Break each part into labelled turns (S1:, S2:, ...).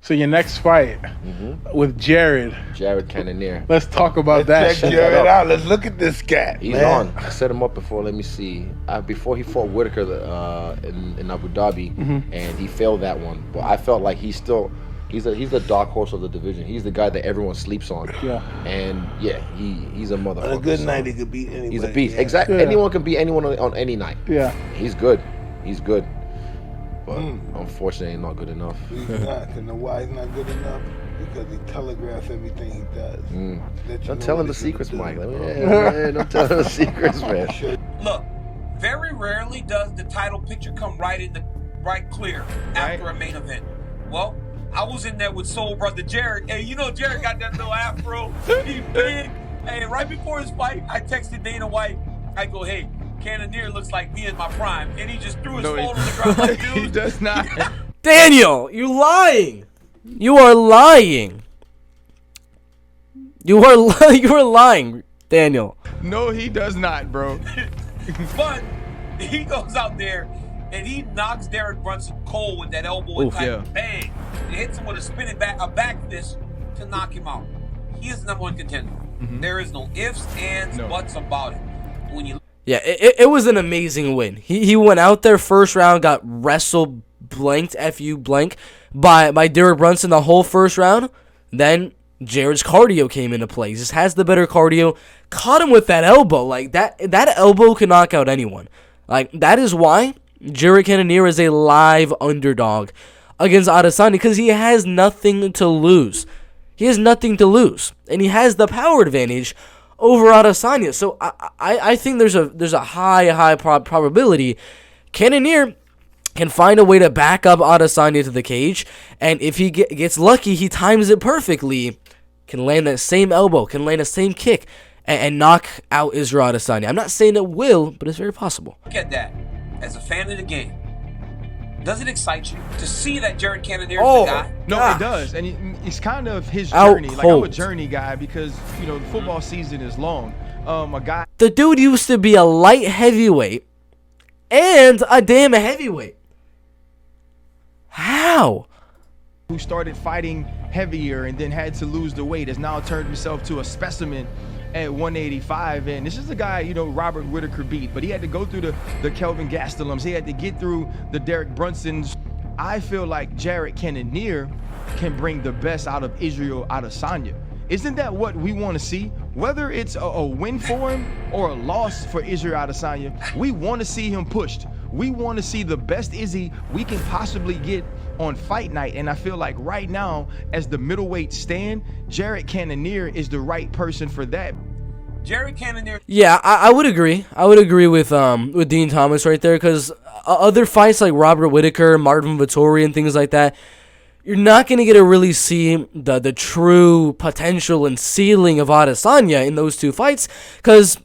S1: So your next fight with Jared
S2: Cannonier.
S1: Let's talk about that.
S3: Check Jared out. Let's look at this cat.
S2: He's
S3: man.
S2: on. I set him up before. Let me see. Before he fought Whitaker in Abu Dhabi, and he failed that one. But I felt like he's the dark horse of the division. He's the guy that everyone sleeps on.
S1: Yeah.
S2: And he's a motherfucker.
S3: On a good night, he could beat anybody.
S2: He's a beast.
S3: Yeah.
S2: Exactly.
S1: Yeah.
S2: Anyone can beat anyone on any night.
S1: Yeah.
S2: He's good. He's good. But unfortunately, he's not good enough.
S3: He's not. And know why he's not good enough? Because he telegraphs everything he does.
S2: Don't tell him the secrets, Mike. Don't tell him the secrets, man.
S4: Look, very rarely does the title picture come right clear after a main event. Well, I was in there with Soul Brother Jared. Hey, you know Jared got that little afro. He big. Hey, right before his fight, I texted Dana White. I go, hey, Cannonier looks like me in my prime. And he just threw his phone on the ground like, dude.
S5: He does not.
S6: Daniel, you're lying. You are lying. You are lying, Daniel.
S5: No, he does not, bro.
S4: But he goes out there and he knocks Derek Brunson cold with that elbow and bang. It hits him with a back fist to knock him out. He is the number one contender. There is no ifs, ands, buts about it. When you
S6: it was an amazing win. He went out there first round, got wrestled blanked, blank, by Derek Brunson the whole first round. Then Jared's cardio came into play. He just has the better cardio. Caught him with that elbow. Like that elbow can knock out anyone. Like that is why Jared Cannonier is a live underdog against Adesanya, because he has nothing to lose. He has nothing to lose, and he has the power advantage over Adesanya. So I think there's a high probability Cannonier can find a way to back up Adesanya to the cage, and if he gets lucky, he times it perfectly, can land that same elbow, can land the same kick, and knock out Israel Adesanya. I'm not saying it will, but it's very possible.
S4: look at that as a fan of the game. Does it excite you to see that Jared Cannonier is the guy?
S5: No,
S6: gosh.
S5: it does, and it's kind of his
S6: Out
S5: journey. Like
S6: cold.
S5: I'm a journey guy because the football season is long. A guy
S6: The dude used to be a light heavyweight and a damn heavyweight. How?
S5: who started fighting heavier and then had to lose the weight has now turned himself to a specimen at 185, and this is the guy Robert Whitaker beat, but he had to go through the Kelvin Gastelums. He had to get through the Derek Brunsons. I feel like Jared Cannonier can bring the best out of Israel Adesanya. Isn't that what we want to see? Whether it's a win for him or a loss for Israel Adesanya, we want to see him pushed. We want to see the best Izzy we can possibly get on fight night, and I feel like right now, as the middleweight stand, Jared Cannonier is the right person for that.
S4: Jared Cannonier.
S6: Yeah, I would agree. I would agree with Dean Thomas right there, because other fights like Robert Whitaker, Marvin Vettori, and things like that, you're not going to get to really see the true potential and ceiling of Adesanya in those two fights, because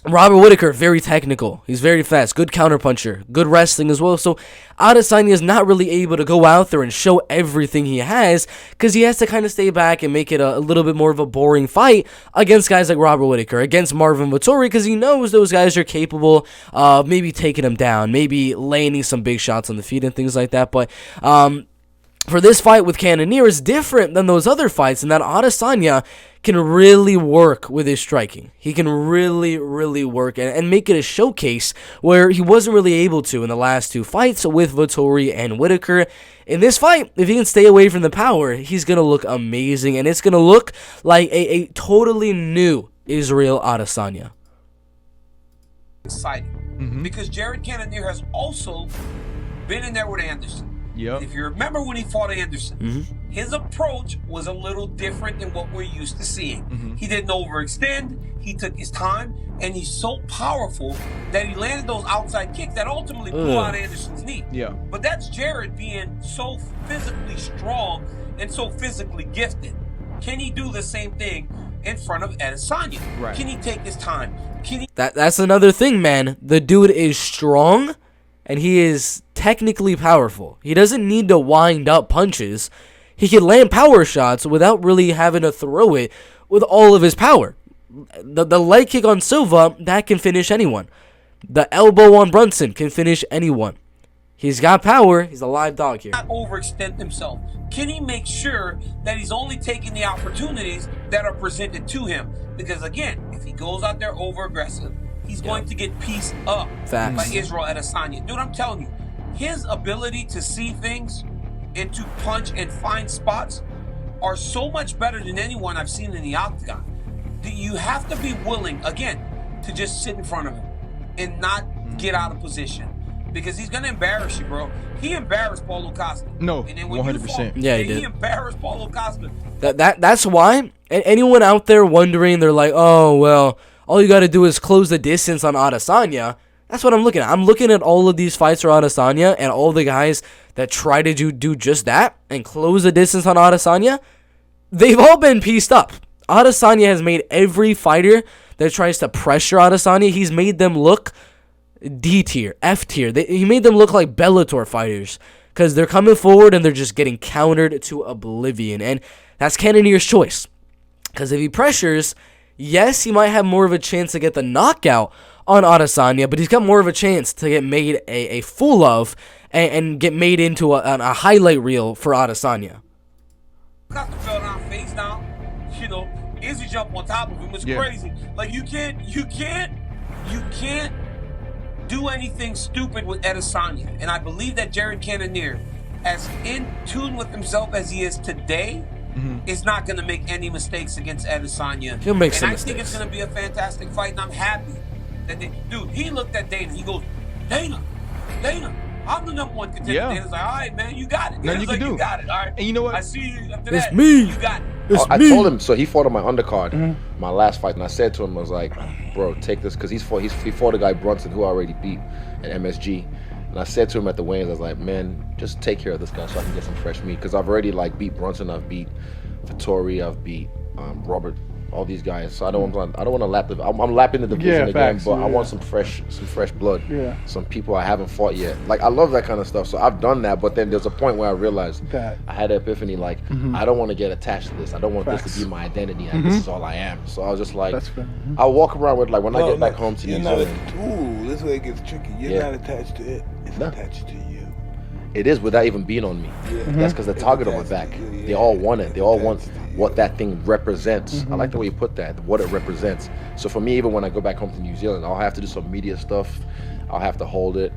S6: Robert Whitaker, very technical. He's very fast, good counterpuncher, good wrestling as well. So Adesanya is not really able to go out there and show everything he has, because he has to kind of stay back and make it a little bit more of a boring fight against guys like Robert Whitaker, against Marvin Vettori, because he knows those guys are capable of maybe taking him down, maybe landing some big shots on the feet and things like that. But for this fight with Cannonier is different than those other fights, in that Adesanya can really work with his striking. He can really, really work and make it a showcase where he wasn't really able to in the last two fights with Vettori and Whitaker. In this fight, if he can stay away from the power, he's going to look amazing, and it's going to look like a totally new Israel Adesanya.
S4: Exciting. Because Jared Cannonier has also been in there with Anderson.
S5: Yep.
S4: If you remember when he fought Anderson, his approach was a little different than what we're used to seeing. He didn't overextend, he took his time, and he's so powerful that he landed those outside kicks that ultimately blew out Anderson's knee.
S5: Yeah.
S4: But that's Jared being so physically strong and so physically gifted. Can he do the same thing in front of Adesanya?
S5: Right.
S4: Can he take his time? Can he?
S6: That's another thing, man. The dude is strong, and he is technically powerful. He doesn't need to wind up punches. He can land power shots without really having to throw it with all of his power. The leg kick on Silva, that can finish anyone. The elbow on Brunson can finish anyone. He's got power. He's a live dog here.
S4: Not overextend himself. Can he make sure that he's only taking the opportunities that are presented to him? Because again, if he goes out there over aggressive, he's going to get pieced up by Israel Adesanya. Dude, I'm telling you, his ability to see things and to punch and find spots are so much better than anyone I've seen in the octagon. You have to be willing, again, to just sit in front of him and not get out of position. Because he's gonna embarrass you, bro. He embarrassed Paulo Costa.
S5: No,
S4: and then when
S5: 100%.
S6: Yeah, he did.
S4: He embarrassed Paulo Costa.
S6: That's why. Anyone out there wondering, they're like, oh well, all you got to do is close the distance on Adesanya. That's what I'm looking at. I'm looking at all of these fights for Adesanya and all the guys that try to do just that and close the distance on Adesanya. They've all been pieced up. Adesanya has made every fighter that tries to pressure Adesanya, he's made them look D tier, F tier. He made them look like Bellator fighters because they're coming forward and they're just getting countered to oblivion. And that's Cannonier's choice. Because if he pressures, yes, he might have more of a chance to get the knockout on Adesanya, but he's got more of a chance to get made a fool of and get made into a highlight reel for Adesanya.
S4: Costa fell down face down. You know, Izzy jumped on top of him. It's crazy. Like you can't do anything stupid with Adesanya. And I believe that Jared Cannonier, as in tune with himself as he is today, is not going to make any mistakes against Adesanya.
S6: He'll make some
S4: mistakes. And I think it's going to be a fantastic fight, and I'm happy that dude, he looked at Dana. He goes, Dana, I'm the number one contender.
S5: Yeah.
S4: Dana's like, all right, man, you got it.
S5: Nothing you can do.
S4: You got it, all right.
S5: And you know what?
S4: I see you after
S6: It's
S4: that.
S6: me.
S4: You got it.
S2: I told him, so he fought on my undercard, my last fight, and I said to him, I was like, bro, take this, because he fought a guy, Brunson, who I already beat at MSG. And I said to him at the weigh-ins, I was like, man, just take care of this guy so I can get some fresh meat, because I've already beat Brunson, I've beat Vittori, I've beat Robert, all these guys. So I don't want to lap I'm lapping the division again, but I want some fresh blood.
S1: Yeah.
S2: Some people I haven't fought yet. Like, I love that kind of stuff. So I've done that, but then there's a point where I realized
S1: that
S2: I had an epiphany. Like, I don't want to get attached to this. I don't want this to be my identity. And this is all I am. So I was just like,
S1: that's fair.
S2: I'll walk around with, like, when I get back home to New Zealand.
S3: Ooh, this way it gets tricky. You're not attached to it. It's attached to you.
S2: It is without even being on me. That's because the target on my back. They all want it. They all want what that thing represents. I like the way you put that, what it represents. So for me, even when I go back home to New Zealand, I'll have to do some media stuff. I'll have to hold it,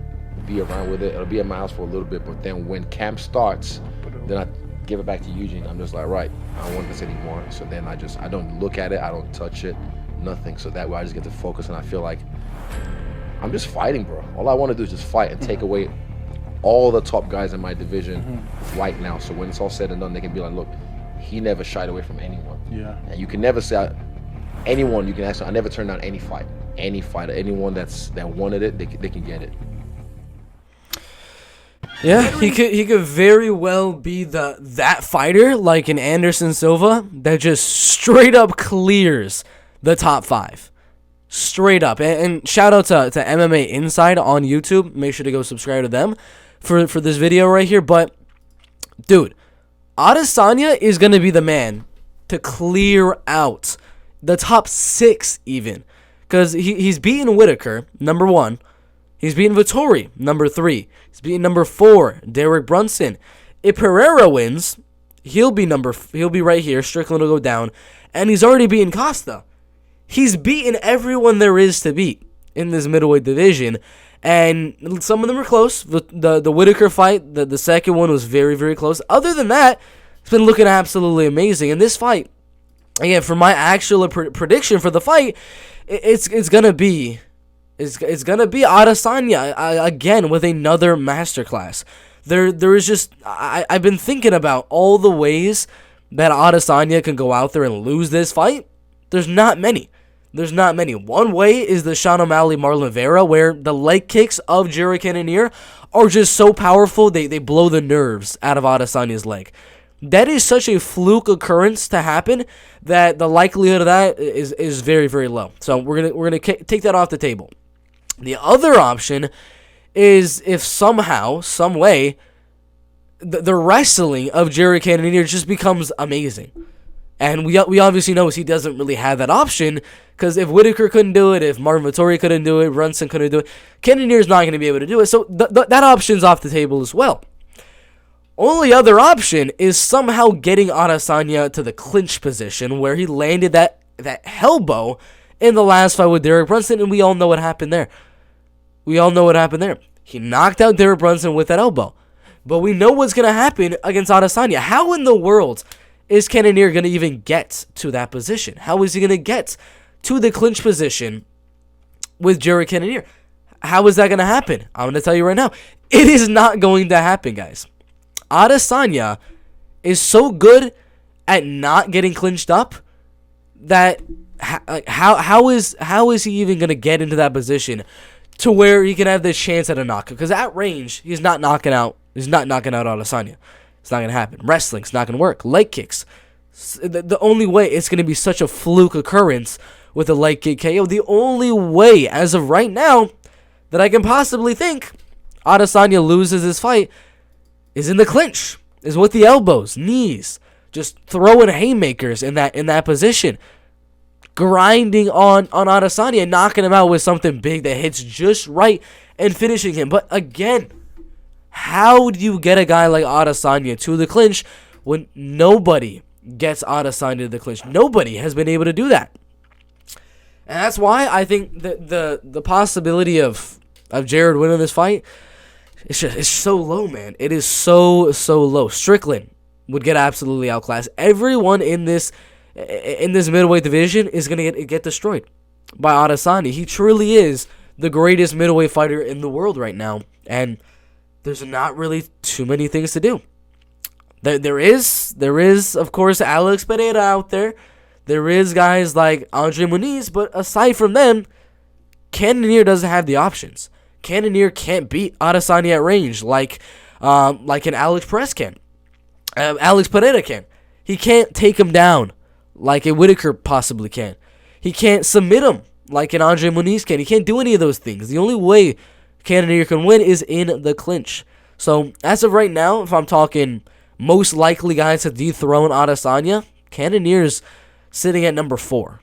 S2: be around with it. It'll be at my house for a little bit, but then when camp starts, then I give it back to Eugene. I'm just like, right, I don't want this anymore. So then I don't look at it, I don't touch it, nothing. So that way I just get to focus, and I feel like I'm just fighting, bro. All I want to do is just fight and take away all the top guys in my division right now. So when it's all said and done, they can be like, look, he never shied away from anyone.
S1: Yeah.
S2: And you can never say anyone. You can ask. I never turned down any fight. Any fighter, anyone that wanted it, they can get it.
S6: Yeah, he could very well be that fighter like an Anderson Silva that just straight up clears the top 5. Straight up. And shout out to MMA Inside on YouTube. Make sure to go subscribe to them for this video right here. But dude, Adesanya is going to be the man to clear out the top 6 even. Because he's beaten Whitaker, number 1. He's beaten Vittori, number 3. He's beaten number 4, Derek Brunson. If Pereira wins, he'll be right here. Strickland will go down. And he's already beaten Costa. He's beaten everyone there is to beat in this middleweight division. And some of them are close. The Whitaker fight, the second one was very, very close. Other than that, it's been looking absolutely amazing. And this fight, again, for my actual prediction for the fight, it's gonna be Adesanya again with another masterclass. There is just I've been thinking about all the ways that Adesanya can go out there and lose this fight. There's not many. One way is the Sean O'Malley Marlon Vera, where the leg kicks of Jared Cannonier are just so powerful they blow the nerves out of Adesanya's leg. That is such a fluke occurrence to happen that the likelihood of that is very, very low. So we're gonna take that off the table. The other option is if somehow, some way, the wrestling of Jared Cannonier just becomes amazing. And we obviously know he doesn't really have that option, because if Whitaker couldn't do it, if Marvin Vettori couldn't do it, Brunson couldn't do it, Cannonier's not going to be able to do it. So that option's off the table as well. Only other option is somehow getting Adesanya to the clinch position where he landed that elbow in the last fight with Derek Brunson, and we all know what happened there. He knocked out Derek Brunson with that elbow. But we know what's going to happen against Adesanya. How in the world is Cannonier going to even get to that position? How is he going to get to the clinch position with Jared Cannonier? How is that going to happen? I'm going to tell you right now. It is not going to happen, guys. Adesanya is so good at not getting clinched up that how is he even going to get into that position to where he can have this chance at a knockout? Because at range, he's not knocking out Adesanya. It's not going to happen. Wrestling's not going to work. Leg kicks. The only way it's going to be such a fluke occurrence with a leg kick KO. The only way, as of right now, that I can possibly think Adesanya loses this fight is in the clinch. Is with the elbows, knees, just throwing haymakers in that position. Grinding on Adesanya and knocking him out with something big that hits just right and finishing him. But again, how do you get a guy like Adesanya to the clinch when nobody gets Adesanya to the clinch? Nobody has been able to do that. And that's why I think that the possibility of Jared winning this fight, it's so low, man. It is so low. Strickland would get absolutely outclassed. Everyone in this middleweight division is going to get destroyed by Adesanya. He truly is the greatest middleweight fighter in the world right now, and there's not really too many things to do. There is, of course, Alex Pereira out there. There is guys like Andre Muniz, but aside from them, Cannonier doesn't have the options. Cannonier can't beat Adesanya at range like an Alex Perez can. Alex Pereira can. He can't take him down like a Whitaker possibly can. He can't submit him like an Andre Muniz can. He can't do any of those things. The only way Cannonier can win is in the clinch. So, as of right now, if I'm talking most likely guys to dethrone Adesanya, Cannonier's sitting at number 4.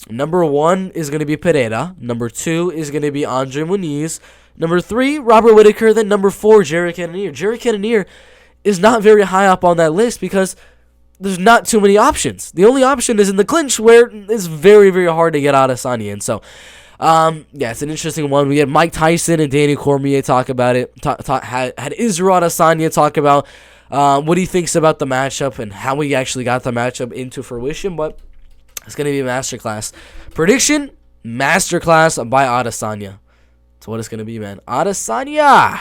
S6: Number 1 is going to be Pereira. Number 2 is going to be Andre Muniz. Number 3, Robert Whitaker. Then number 4, Jared Cannonier. Jared Cannonier is not very high up on that list because there's not too many options. The only option is in the clinch, where it's very, very hard to get Adesanya. And so, it's an interesting one. We had Mike Tyson and Danny Cormier talk about it. Had Israel Adesanya talk about what he thinks about the matchup and how he actually got the matchup into fruition. But it's going to be a masterclass. Prediction, masterclass by Adesanya. That's what it's going to be, man. Adesanya.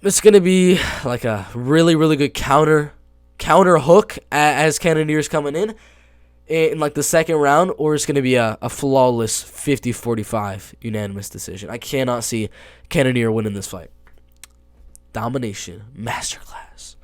S6: It's going to be like a really, really good counter hook as Cannonier's coming in like the second round, or it's going to be a flawless 50-45 unanimous decision. I cannot see Cannonier winning this fight. Domination, masterclass